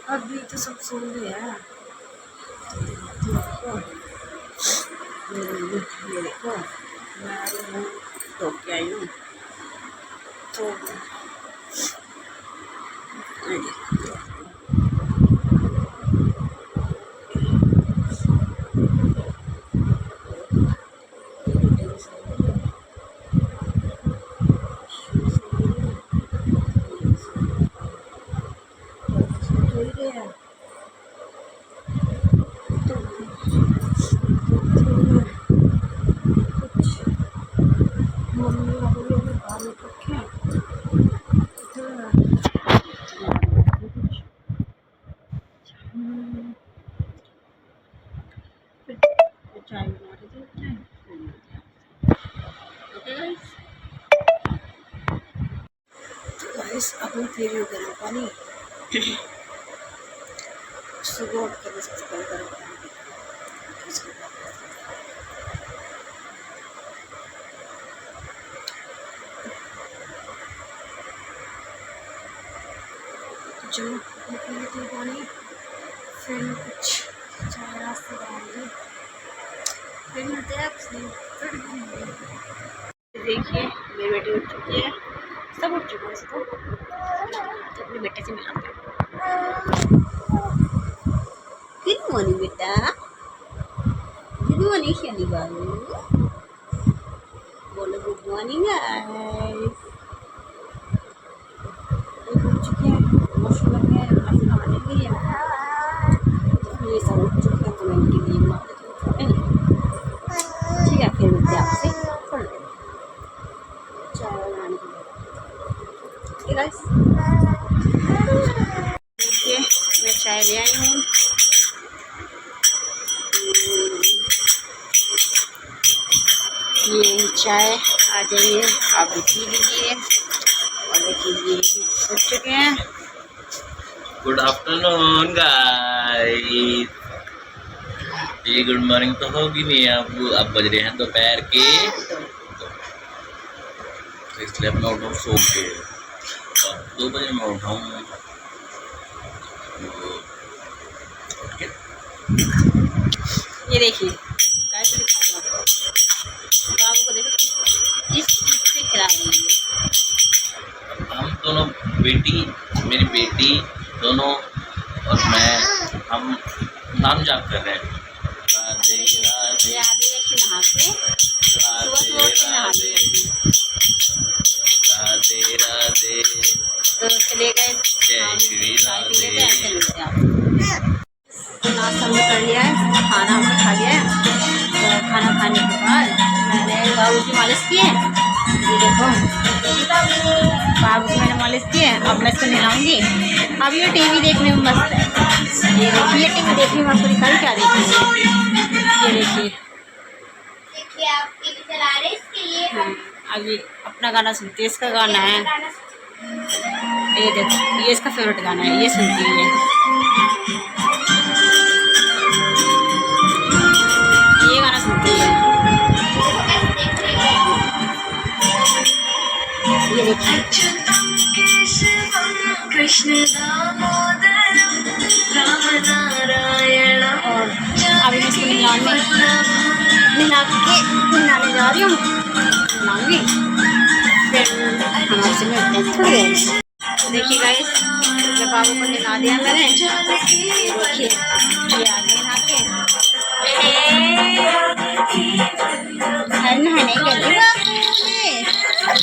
अभी तो सब सो गए हैं। ये देखो मैं धो के आई हूँ तो चाय बना रही थी। ओके गाइस अपन फिर गर्म पानी सुबह उठ कर सबसे पहले गर्म पानी जो पी लेते पानी, फिर कुछ चाय रास्ते बनाएंगे, फिर मिलते हैं आपसे। देखिए मेरी बेटी उठ चुकी है, सब उठ चुका है इसको, तो अपने बेटे से मिलाते हैं। गुड मॉर्निंग बेटा, गुड मॉर्निंग शनि बाबू, बोलो गुड मॉर्निंग गाइस। उठ चुके हैं, वॉशरूम में अपने नहाने के लिए, तो ये सब उठ चुके हैं, तो मैं इनके लिए बना देती हूँ। ठीक है, फिर मिलते हैं आपसे थोड़ी देर चाय बनाने के लिए। ओके गाइस, देखिए मैं चाय ले आई हूँ। ये चाय आ जाइए, आप भी पी लीजिए। और देखिए ये उठ चुके हैं। Good afternoon guys. ये गुड मॉर्निंग तो होगी नहीं, अब बज रहे हैं दोपहर के, तो इसलिए अपना उठाऊँ सो के, 2 बजे मैं उठाऊँ। ये देखिए कैसे दिखाता हूँ बाबू को, देखो इस चीज से खिला रही है। हम दोनों मेरी बेटी दोनों और मैं, हम नाम जाप कर रहे हैं। राधे राधे नहा के राधे राधे, तो चले गए जय श्री राधे। नाश्ता हमने कर लिया है, खाना हमने खा लिया है। तो खाना खाने के बाद मैंने बाबू की मालिश की है। ये देखो बाबू की मैंने मालिश की है। अब मैं इसको नहलाऊंगी। अब ये टीवी देखने में मस्त है। ये देखिए टीवी देखने में आपको दिखाई क्या देखिए, ये देखिए अब ये अपना गाना सुनती है, इसका गाना है ये देखो, ये इसका फेवरेट गाना है, ये सुनती है। ये गाना सुनती है, ये देखिए कृष्ण राम नारायण। और अभी मैं इसको नहलाने जा रही हूँ, नहलाऊंगी, फिर हम आपसे मिलते हैं थोड़ी देर में। देखिए गाइस, मैं बाबू को नहला दिया मैंने। देखिए ये आगे नहा के नहाने के लिए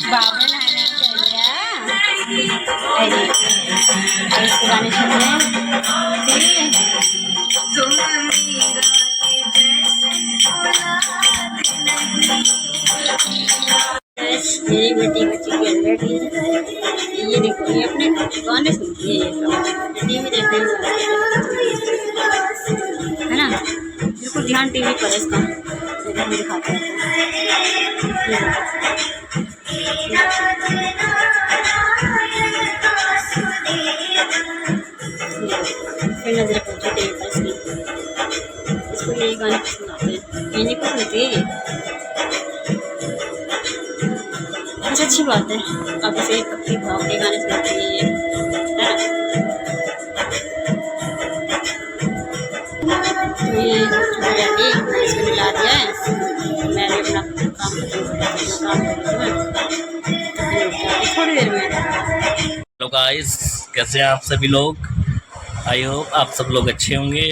बाबू नहाने चाहिए। इसके गाने सुन रहे हैं। मेरी बेटी बच्ची की बेटी, ये देखो ये अपने गाने सुनती है, टीवी देखते है ना, बिल्कुल ध्यान टीवी पर इसका। हम दिखाते हैं फिर नजर पहुंची टीवी पर इसकी, इसको यही गाने पसंद आते हैं, ये नहीं पसंद थे। कुछ अच्छी बात है। अब इसे पक्की भाव के गाने सुनते हैं ये, है ना। तो ये छोटी बेटी मैंने इसको मिला दिया है। मैं भी अपना काम खत्म करके जो काम कर रही हूँ थोड़ी देर में। हेलो गाइस, कैसे हैं आप सभी लोग। आई होप आप सब लोग अच्छे होंगे।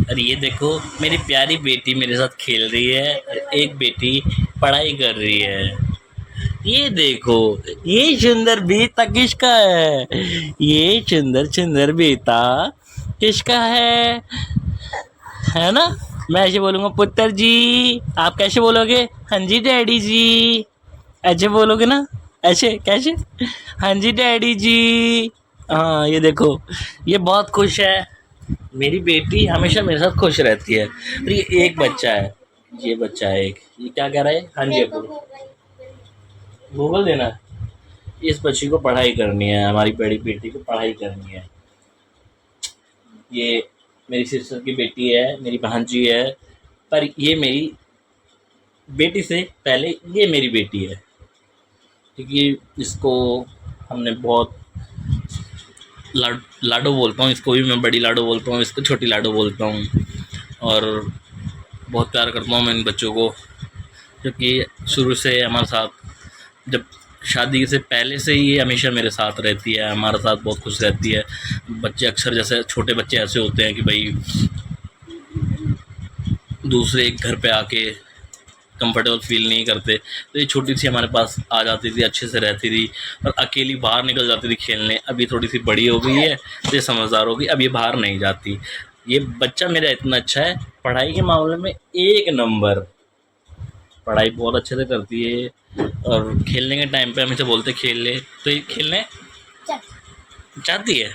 और ये देखो मेरी प्यारी बेटी मेरे साथ खेल रही है और एक बेटी पढ़ाई कर रही है। ये देखो, ये सुंदर बेटा किसका है? ये सुंदर सुंदर बेटा किसका है ना। मैं ऐसे बोलूँगा पुत्र जी, आप कैसे बोलोगे? हाँ जी डैडी जी, ऐसे बोलोगे ना? ऐसे कैसे? हाँ जी डैडी जी। हाँ ये देखो, ये बहुत खुश है। मेरी बेटी हमेशा मेरे साथ खुश रहती है। और ये एक बच्चा है, ये बच्चा है एक, ये क्या कह रहा है? हाँ जी अब्बू, गूगल देना है। इस बच्ची को पढ़ाई करनी है, हमारी बड़ी बेटी को पढ़ाई करनी है। ये मेरी सिस्टर की बेटी है, मेरी भांजी है, पर ये मेरी बेटी से पहले ये मेरी बेटी है, क्योंकि इसको हमने बहुत लाडो बोलता हूँ। इसको भी मैं बड़ी लाडो बोलता हूँ, इसको छोटी लाडो बोलता हूँ। और बहुत प्यार करता हूँ मैं इन बच्चों को, क्योंकि शुरू से हमारे साथ, जब शादी से पहले से ही ये हमेशा मेरे साथ रहती है, हमारे साथ बहुत खुश रहती है। बच्चे अक्सर, जैसे छोटे बच्चे ऐसे होते हैं कि भाई दूसरे एक घर पे आके कंफर्टेबल फील नहीं करते, तो ये छोटी सी हमारे पास आ जाती थी, अच्छे से रहती थी और अकेली बाहर निकल जाती थी खेलने। अभी थोड़ी सी बड़ी हो गई है तो ये समझदार हो गई, अब ये बाहर नहीं जाती। ये बच्चा मेरा इतना अच्छा है, पढ़ाई के मामले में एक नंबर, पढ़ाई बहुत अच्छे से करती है। और खेलने के टाइम पे हम इसे बोलते खेल ले, तो ये खेलने चाहती है।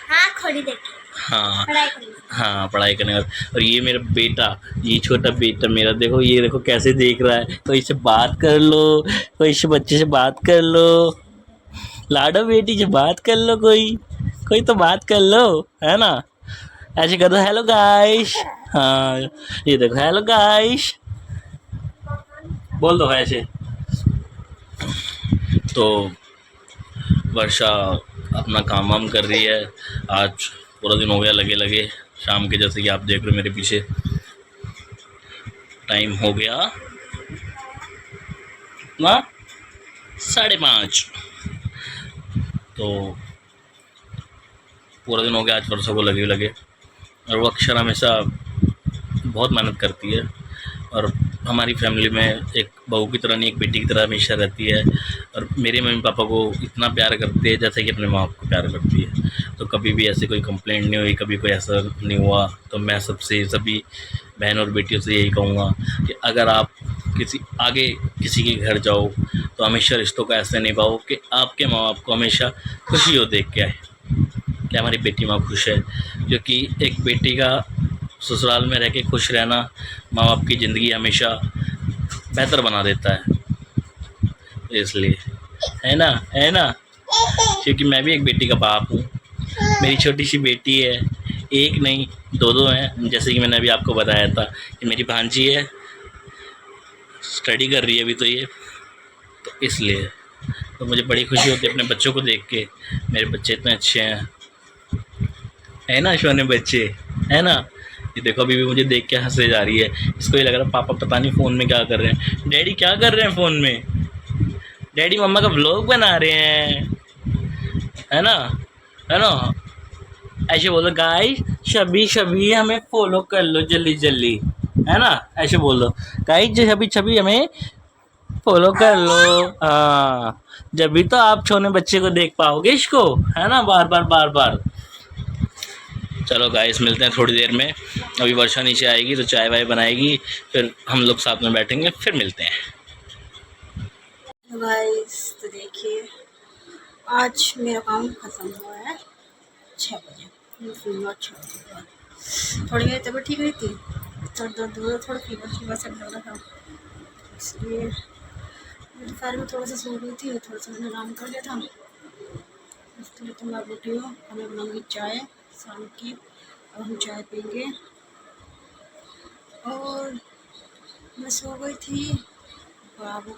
हाँ खोली देखिए, हाँ पढ़ाई करनी। हाँ, पढ़ाई करने का। और ये मेरा बेटा, ये छोटा बेटा मेरा, देखो ये देखो कैसे देख रहा है। कोई से बात कर लो, कोई से बच्चे से बात कर लो, लाडो बेटी से बात कर लो, कोई कोई तो बात कर लो, है ना। ऐसे कर दो हेलो गाइस। हाँ ये देखो हेलो गाइस बोल दो ऐसे। तो वर्षा अपना काम वाम कर रही है। आज पूरा दिन हो गया लगे लगे, शाम के, जैसे कि आप देख रहे हो मेरे पीछे टाइम हो गया ना 5:30। तो पूरा दिन हो गया आज वर्षा को लगे लगे। और वो अक्षर हमेशा बहुत मेहनत करती है और हमारी फैमिली में एक बहू की तरह नहीं, एक बेटी की तरह हमेशा रहती है। और मेरे मम्मी पापा को इतना प्यार करती है जैसे कि अपने माँ बाप को प्यार करती है। तो कभी भी ऐसे कोई कंप्लेंट नहीं हुई, कभी कोई ऐसा नहीं हुआ। तो मैं सबसे, सभी बहन और बेटियों से यही कहूँगा कि अगर आप किसी के घर जाओ तो हमेशा रिश्तों को ऐसे निभाओ कि आपके माँ बाप को हमेशा खुशी हो देख के आए कि हमारी बेटी माँ खुश है। क्योंकि एक बेटी का ससुराल में रह के खुश रहना माँ बाप की ज़िंदगी हमेशा बेहतर बना देता है। इसलिए है ना, क्योंकि मैं भी एक बेटी का बाप हूँ। मेरी छोटी सी बेटी है, एक नहीं दो हैं। जैसे कि मैंने अभी आपको बताया था कि मेरी भांजी है, स्टडी कर रही है अभी तो ये, तो इसलिए तो मुझे बड़ी खुशी होती है अपने बच्चों को देख के। मेरे बच्चे इतने अच्छे हैं, है ना शोने बच्चे, है ना। ये देखो अभी भी मुझे देख के हंसे जा रही है। इसको ये लग रहा है पापा पता नहीं फ़ोन में क्या कर रहे हैं। डैडी क्या कर रहे हैं फ़ोन में? डैडी मम्मा का व्लॉग बना रहे हैं, है ना, है ना। ऐसे बोलो गाइस, सभी हमें फॉलो कर लो जल्दी जल्दी, है ना। ऐसे बोल दो गाइस, सभी हमें फॉलो कर लो। हाँ, जब भी तो आप छोने बच्चे को देख पाओगे इसको, है ना, बार बार। चलो गाइस, मिलते हैं थोड़ी देर में। अभी वर्षा नीचे आएगी तो चाय वाय बनाएगी, फिर हम लोग साथ में बैठेंगे, फिर मिलते हैं। गाइस तो देखिए, आज मेरा काम खत्म हुआ है 6 बजे। अच्छा, थोड़ी मेरी तबीयत ठीक नहीं थी, थोड़ा फीवर से लग रहा था, इसलिए दोपहर में थोड़ा सा सो गई थी, थोड़ा सा मैंने आराम कर लिया था। इसलिए तो मैं उठी हूँ, हमें बनाऊँगी चाय शाम की, और हम चाय पीएंगे। और मैं सो गई थी, बाबू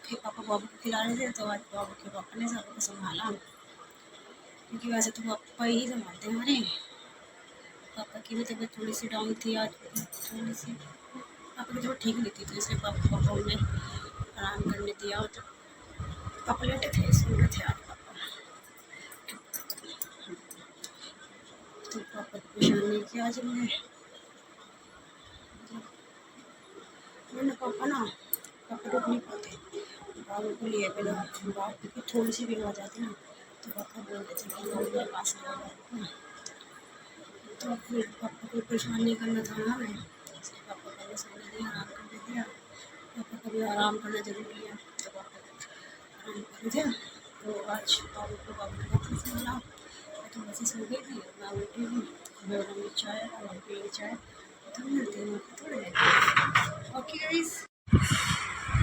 के पापा बाबू को खिला रहे थे, तो आज बाबू के पापा ने सबको संभाला, क्योंकि वैसे तो पापा ही संभालते हैं हमारे। पापा की भी तबीयत थोड़ी सी डाउन थी आज, थोड़ी सी पापा की तबीयत ठीक नहीं थी, तो इसलिए पापा ने आराम करने दिया। तो पापा लेटे थे, सो रहे थे आज पापा, तो पापा को परेशान नहीं किया आज मैंने पापा रुक नहीं पाते, बाबू को लिए पहले बाबू की थोड़ी सी भी आ जाती ना, तो पापा बोल देते कि लोग मेरे पास आ जाए, तो फिर पापा को परेशान नहीं करना था ना मैं, इसलिए पापा को सोने दिया, आराम करने दिया। पापा को भी आराम करना जरूरी है, तो पापा आराम कर दिया। तो आज बाबू के पापा से मिला, तो वैसे सो गई थी, मैं उठी हूँ, मैं बनाऊँगी चाय और पी चाय, तो मिलते हैं थोड़ी देर। Okay guys.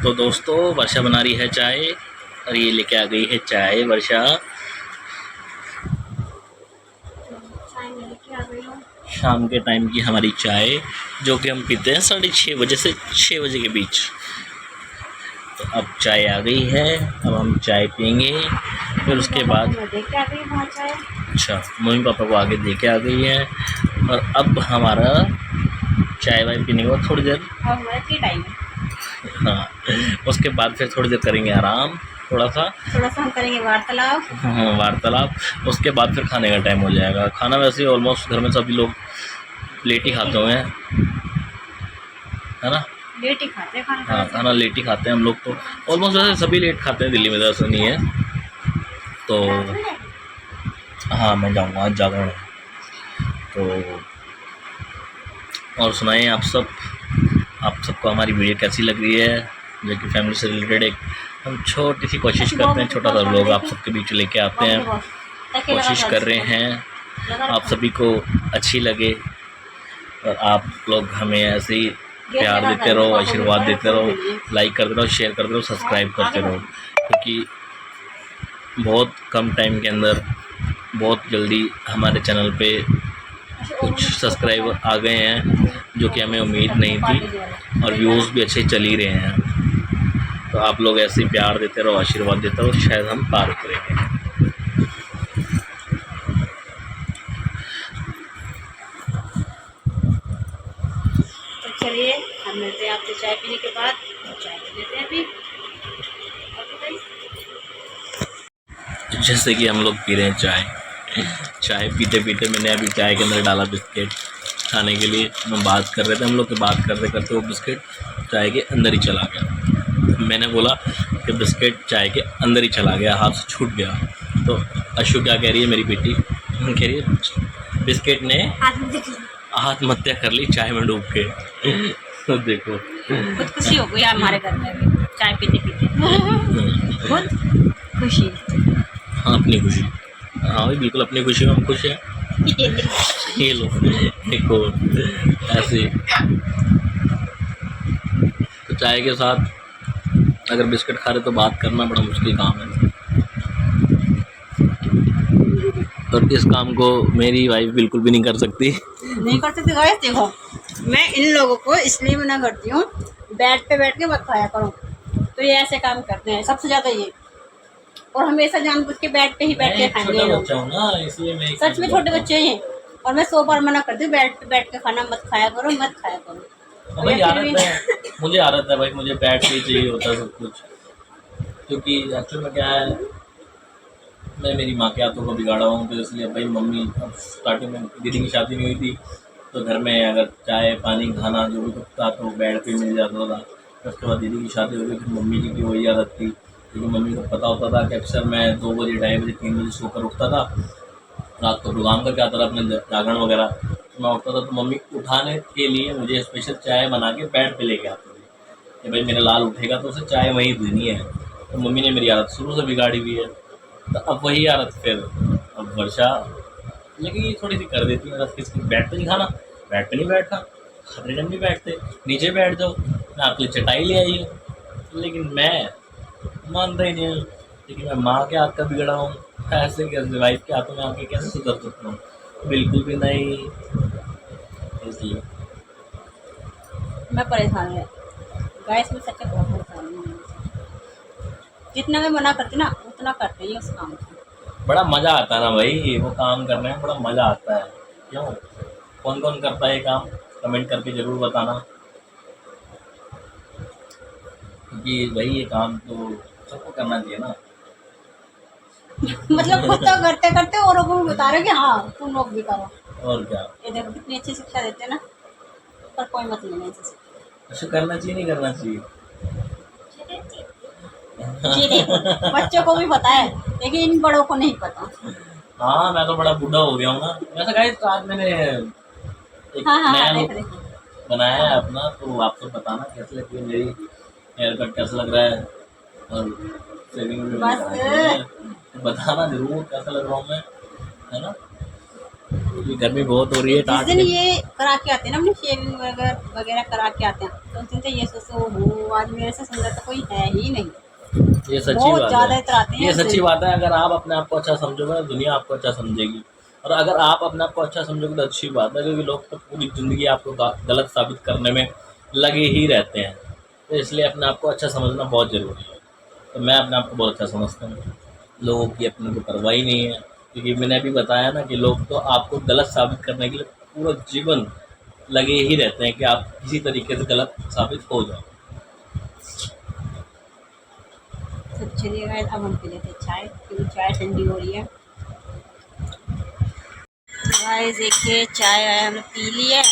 तो दोस्तों वर्षा बना रही है चाय, और ये लेके आ गई है चाय वर्षा। चाय मैं लेके आ गई हूँ, शाम के टाइम की हमारी चाय, जो कि हम पीते हैं 6:30 बजे से 6 बजे के बीच। तो अब चाय आ गई है, अब हम चाय पियेंगे, फिर उसके बाद मैं लेके आ गई वहाँ चाय। अच्छा, मम्मी पापा को आगे दे के आ गई है, और अब हमारा चाय वाय पीने के बाद थोड़ी देर, और हमारा टी टाइम है, हाँ, उसके बाद फिर थोड़ी देर करेंगे आराम, थोड़ा सा हम करेंगे वार्तालाप। हाँ वार्तालाप। उसके बाद फिर खाने का टाइम हो जाएगा। खाना वैसे ही ऑलमोस्ट घर में सभी लोग लेट ही खाते हुए हैं, है ना? लेट ही खाते हैं खाना। हाँ, खाना लेट ही खाते हैं हम लोग, तो ऑलमोस्ट वैसे सभी लेट खाते हैं, दिल्ली में तो ऐसा नहीं है। तो हाँ, मैं जाऊँगा, आज जागरण है। तो और सुनाइए आप सबको हमारी वीडियो कैसी लग रही है, जो कि फैमिली से रिलेटेड एक हम छोटी सी कोशिश करते हैं, छोटा सा लोग आप सबके बीच लेके आते हैं, कोशिश कर रहे हैं आप सभी को अच्छी लगे, और आप लोग हमें ऐसे ही प्यार देते रहो, आशीर्वाद देते रहो, लाइक करते रहो, शेयर करते रहो, सब्सक्राइब करते रहो, क्योंकि बहुत कम टाइम के अंदर बहुत जल्दी हमारे चैनल पे कुछ सब्सक्राइबर आ गए हैं, जो कि हमें उम्मीद नहीं थी, और व्यूज़ भी अच्छे चल ही रहे हैं। तो आप लोग ऐसे ही प्यार देते रहो, आशीर्वाद देते रहो, शायद हम पार करेंगे। तो चलिए हम मिलते हैं आपसे चाय पीने के बाद, चाय पी लेते हैं अभी। जैसे कि हम लोग पी रहे हैं चाय पीते पीते मैंने अभी चाय के अंदर डाला बिस्किट खाने के लिए। हम बात कर रहे थे, हम लोग की बात करते करते वो बिस्किट चाय के अंदर ही चला गया। मैंने बोला कि बिस्किट चाय के अंदर ही चला गया, हाथ से छूट गया। तो अशु क्या कह रही है, मेरी बेटी कह रही है बिस्किट ने आत्महत्या कर ली चाय में डूब के। तो देखो बहुत खुशी हो गई हमारे घर में भी चाय पीते पीते, बहुत खुशी। हाँ, अपनी खुशी, हाँ भाई बिल्कुल अपनी खुशी में हम खुश हैं। ये लो देखो ऐसे। तो चाय के साथ अगर बिस्किट खा रहे तो बात करना बड़ा मुश्किल काम है, और इस काम को मेरी वाइफ बिल्कुल भी नहीं कर सकती। नहीं कर सकती गाइस। देखो मैं इन लोगों को इसलिए मना करती हूँ, बेड पे बैठ के मत खाया करो, तो ये ऐसे काम करते हैं सबसे ज़्यादा ये, और हमेशा जानबूझ के बेड पे ही बैठ के खाएंगे ये लोग। सच में छोटे बच्चे हैं, और मैं 100 बार मना करती हूँ बेड पे बैठ के खाना मत खाया करो, मत खाया करो। भाई आदत है, मुझे आदत है भाई, मुझे बैठ के चाहिए होता है सब कुछ, क्योंकि एक्चुअल में क्या है, मैं मेरी माँ के हाथों को बिगाड़ा हूँ, तो इसलिए भाई मम्मी, अब स्टार्टिंग में दीदी की शादी नहीं हुई थी, तो घर में अगर चाय पानी खाना जो भी कुछ था तो बेड पे मिल जाता था। तो उसके बाद दीदी की शादी हो गई, फिर मम्मी जी की वही आदत थी, क्योंकि मम्मी को पता होता था कि अक्सर मैं 2 बजे 2:30 बजे 3 बजे सोकर उठता था, रात को प्रोग्राम करके आता था अपने जागरण वगैरह। तो मैं उठता था तो मम्मी उठाने के लिए मुझे स्पेशल चाय बना के बेड पे लेके आती थी कि भाई मेरा लाल उठेगा तो उसे चाय वहीं देनी है। तो मम्मी ने मेरी आदत शुरू से बिगाड़ी हुई है, तो अब वही आदत फिर अब वर्षा, लेकिन ये थोड़ी सी कर देती है, किसकी बेड पे नहीं खाना, बेड पे नहीं बैठना, खतरे में नहीं बैठते, नीचे बैठ जाओ, मैं आपके लिए चटाई ले आई हूँ, लेकिन मैं मानता ही नहीं हूँ। लेकिन मैं माँ के हाथ का बिगड़ा हूँ, ऐसे कैसे वाइफ के हाथों में आके कैसे सुधर सकता हूँ, बिल्कुल भी नहीं। इसलिए मैं परेशान है गाइस, मैं सच्चा बहुत परेशान हूँ। जितना मैं मना करती ना उतना करते ही उस काम को। बड़ा मज़ा आता है ना भाई, वो काम करने में बड़ा मज़ा आता है। क्यों? कौन कौन करता है ये काम? कमेंट करके ज़रूर बताना, क्योंकि भाई ये काम तो सबको करना चाहिए ना। मतलब खुद तो करते करते औरों को भी बता रहे कि हाँ तुम लोग भी करो। और क्या। ये देखो कितनी अच्छी शिक्षा देते हैं ना, पर कोई मतलब नहीं ऐसे। ऐसे करना चाहिए नहीं करना चाहिए? ये देखो बच्चों को भी पता है लेकिन इन बड़ों को नहीं पता। हाँ, मैं तो बड़ा बूढ़ा हो गया हूँ ना। वैसे गाइस आज मैंने एक हाँ हाँ नया हाँ लुक देखो देखो। बनाया है हाँ अपना, तो आप सब बताना कैसे लगी है मेरी हेयर कट, कैसा लग रहा है, और शेविंग भी मैंने बस करा है, तो बताना जरूर कैसा लग रहा हूँ मैं, है ना। क्योंकि गर्मी बहुत हो रही है, जिस टाट दिन के। ये करा के आते हैं ना अपनी शेविंग वगैरह वगैरह करा के आते हैं तो उस दिन तो ये सोचो हो आज मेरे से सुंदर तो कोई है ही नहीं। ये सच्ची बहुत बात ज्यादा है। इतराते हैं ये उस सच्ची दिन। बात है, अगर आप अपने आप को अच्छा समझोगे तो दुनिया आपको अच्छा समझेगी, और अगर आप अपने आप को अच्छा समझोगे तो अच्छी बात है, क्योंकि लोग तो पूरी ज़िंदगी आपको गलत साबित करने में लगे ही रहते हैं। तो इसलिए अपने आप को अच्छा समझना बहुत ज़रूरी है। तो मैं अपने आप को बहुत अच्छा समझता हूँ, लोगों की अपने को परवाह ही नहीं है, क्योंकि मैंने अभी बताया ना कि लोग तो आपको गलत साबित करने के लिए पूरा जीवन लगे ही रहते हैं कि आप किसी तरीके से गलत साबित हो जाओ। तो चलिए गाइस अब हम पी लेते हैं चाय क्योंकि चाय ठंडी हो रही है। तो गाइस देखिए चाय आया हमने पी ली है।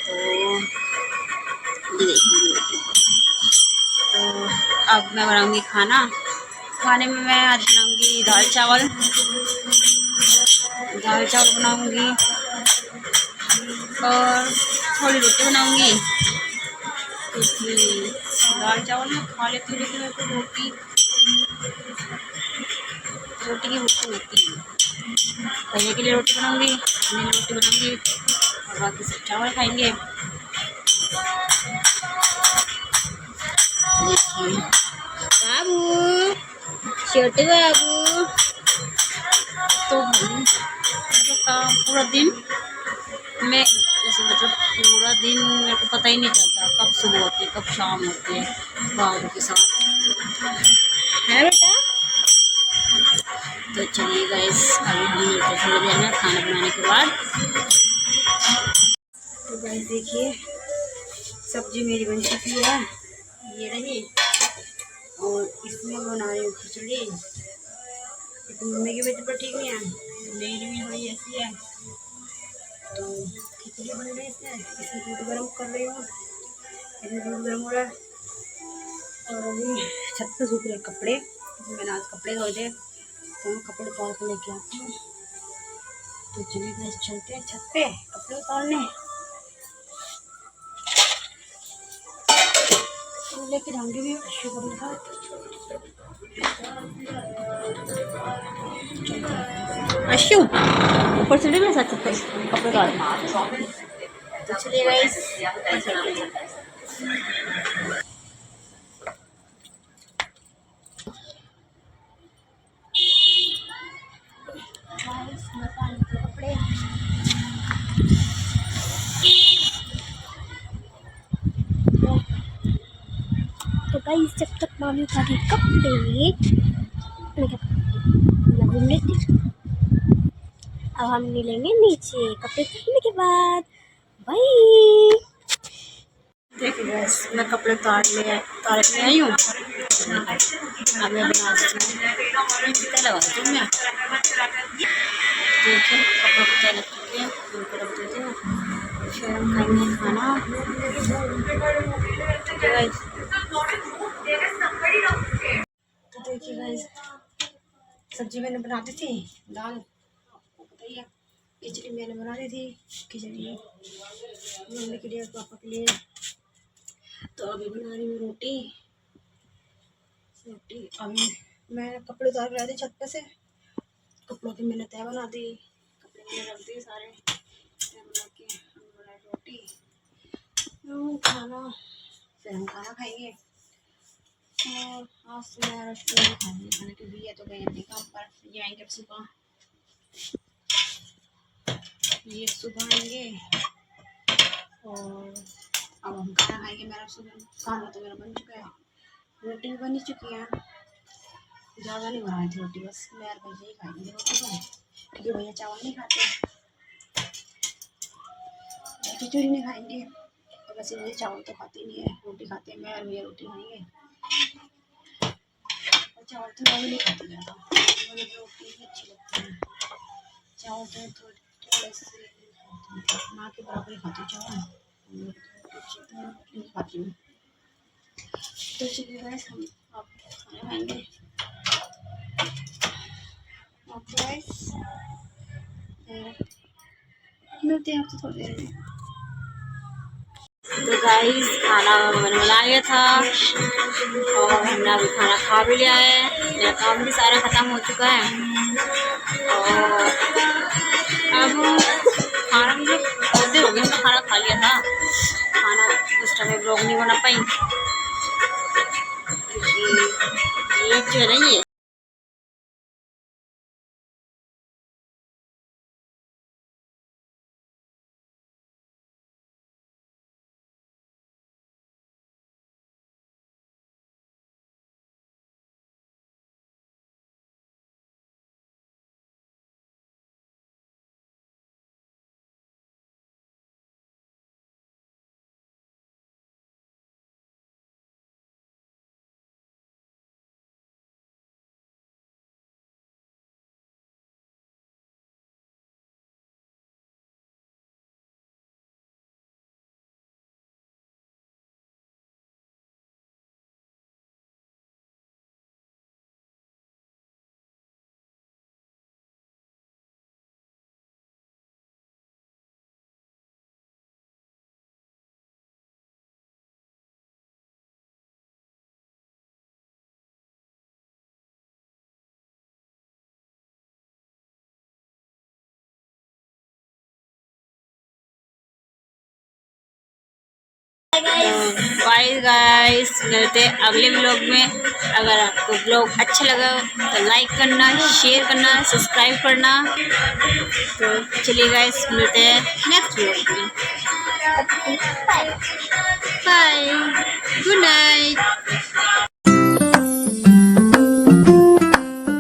तो ये देखिए तो अब मैं बनाऊंगी खाना। खाने में मैं आज बनाऊंगी दाल चावल बनाऊंगी और थोड़ी रोटी बनाऊंगी क्योंकि दाल चावल में खा लेती हूँ लेकिन मेरे को रोटी रोटी की भूख होती है। पहले के लिए रोटी बनाऊंगी, अपने लिए रोटी बनाऊंगी और बाकी सब चावल खाएंगे। देखिए बाबू, छोटे बाबू। तो मतलब काम पूरा दिन मैं जैसे मतलब पूरा दिन मेरे को पता ही नहीं चलता कब सुबह होती है कब शाम होती है बाबू के साथ, है बेटा। तो चलिए गाइस अभी हम मिलते हैं थोड़ी देर में खाना बनाने के बाद। तो गाइस देखिए सब्जी मेरी बन चुकी है, ये रही, और इसमें बना रही हूँ खिचड़ी क्योंकि मम्मी की भी तबीयत ठीक नहीं है, मेरी भी थोड़ी ऐसी है। तो खिचड़ी बन रही है इसमें दूध गर्म कर रही हूँ, इसमें दूध गर्म हो रहा है और अभी छत पे सूख रहे कपड़े, मैंने आज कपड़े धो दिए तो मैं कपड़े उतार के लेके आती हूँ। तो चलिए गाइस चलते हैं छत पे कपड़े उतारने, तो लेके जाऊंगी भी शुगर के साथ। अशु ऊपर चलिए मेरे साथ छत पे कपड़े उतारने। तो चलिए गाइस कपड़े तो गाइस जब तक मामी उठाती कपड़े मैं घूम लेती। अब हम मिलेंगे नीचे कपड़े धोने के बाद। बाय। देखिए गाइस मैं कपड़े उतार के आई हूँ। अब मैं बना देती हूँ तय लगाती हूँ मैं। देखिए कपड़ों को तय लग चुके हैं, उनको रख देती हूँ फिर हम खाएंगे खाना। तो गाइस तो देखिए गाइस सब्जी मैंने बना दी थी, दाल आपको पता ही है, खिचड़ी मैंने बना दी थी, खिचड़ी मम्मी के लिए और पापा के लिए। तो अभी बना रही हूँ रोटी। अभी मैं कपड़े उतार के लाई थी छत पे से, कपड़ों की मैंने तय बना दी, कपड़े मैंने रख दिए सारे तय बना के। हम बनाए रोटी खाना, फिर हम खाना खाएंगे और आज तो मैं रेस्टोरेंट खाएंगे खाने के लिए। तो गए अपने काम पर, ये आएंगे सुबह, ये सुबह आएंगे और अब हम खाना खाएंगे। मेरा सुबह खाना तो मेरा बन चुका है, रोटी भी बनी चुकी है, ज़्यादा नहीं बनाई थी रोटी, बस मैं और भैया ही खाएंगे रोटी को, क्योंकि भैया चावल नहीं खाते, खिचड़ी नहीं खाएंगे। और वैसे भैया चावल तो खाते नहीं है, रोटी खाते हैं, मैं और भैया रोटी खाएंगे। और चावल तो मैं भी नहीं खाती ज़्यादा, मुझे तो रोटी ही अच्छी लगती है। चावल तो थोड़े से माँ के बराबर ही खाती हूँ चावल, नहीं खाती हूँ। तो चलिए गाइस, हम आप खाना खाएंगे। गाइस मिलते हैं आपसे थोड़ी देर में। तो गाइस खाना मैंने बना लिया था और हमने अभी खाना खा भी लिया है, मेरा काम भी सारा ख़त्म हो चुका है। और अब खाना मुझे बहुत देर हो गई, हमने खाना खा लिया था, खाना उस टाइम ब्लॉग नहीं बना पाई क्योंकि ये जो है ना ये बाय गाइस, मिलते हैं अगले व्लॉग में। अगर आपको व्लॉग अच्छा लगा तो लाइक करना, शेयर करना, सब्सक्राइब करना। तो चलिए गाइस, मिलते हैं नेक्स्ट व्लॉग में। Bye, good night.